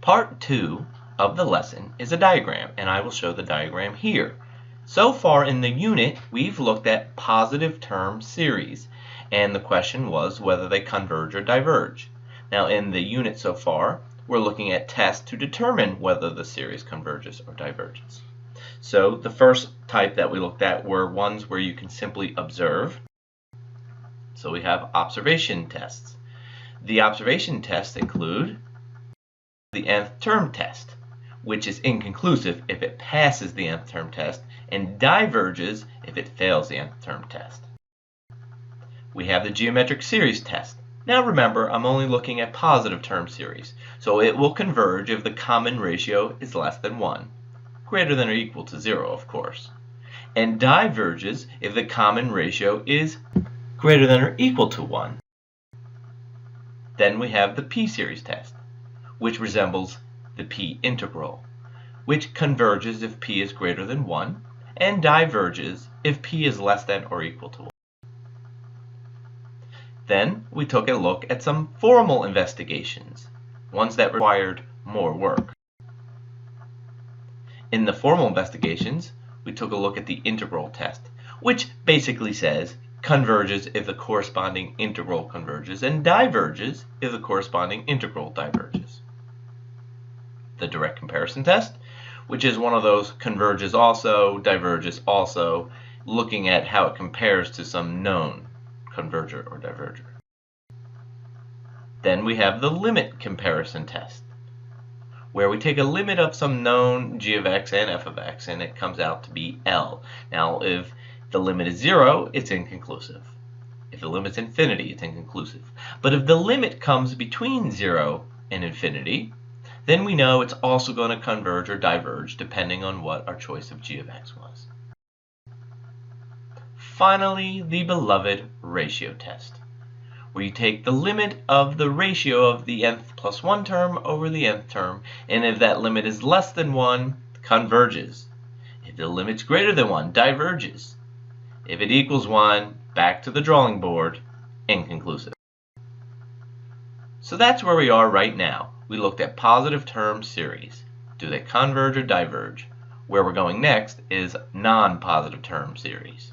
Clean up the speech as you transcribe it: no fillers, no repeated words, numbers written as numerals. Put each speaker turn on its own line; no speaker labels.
Part 2 of the lesson is a diagram, and I will show the diagram here. So far in the unit, we've looked at positive term series, and the question was whether they converge or diverge. Now in the unit so far, we're looking at tests to determine whether the series converges or diverges. So the first type that we looked at were ones where you can simply observe. So we have observation tests. The observation tests include the nth term test, which is inconclusive if it passes the nth term test and diverges if it fails the nth term test. We have the geometric series test. Now remember, I'm only looking at positive term series, so it will converge if the common ratio is less than 1, greater than or equal to 0, of course, and diverges if the common ratio is greater than or equal to 1. Then we have the p-series test, which resembles the p-integral, which converges if p is greater than 1 and diverges if p is less than or equal to 1. Then we took a look at some formal investigations, ones that required more work. In the formal investigations, we took a look at the integral test, which basically says converges if the corresponding integral converges and diverges if the corresponding integral diverges. The direct comparison test, which is one of those converges also, diverges also, looking at how it compares to some known converger or diverger. Then we have the limit comparison test, where we take a limit of some known g of x and f of x, and it comes out to be L. Now, if the limit is 0, it's inconclusive. If the limit's infinity, it's inconclusive. But if the limit comes between 0 and infinity, then we know it's also going to converge or diverge depending on what our choice of g of x was. Finally, the beloved ratio test, where you take the limit of the ratio of the nth plus 1 term over the nth term, and if that limit is less than 1, converges. If the limit's greater than 1, diverges. If it equals 1, back to the drawing board, inconclusive. So that's where we are right now. We looked at positive term series. Do they converge or diverge? Where we're going next is non-positive term series.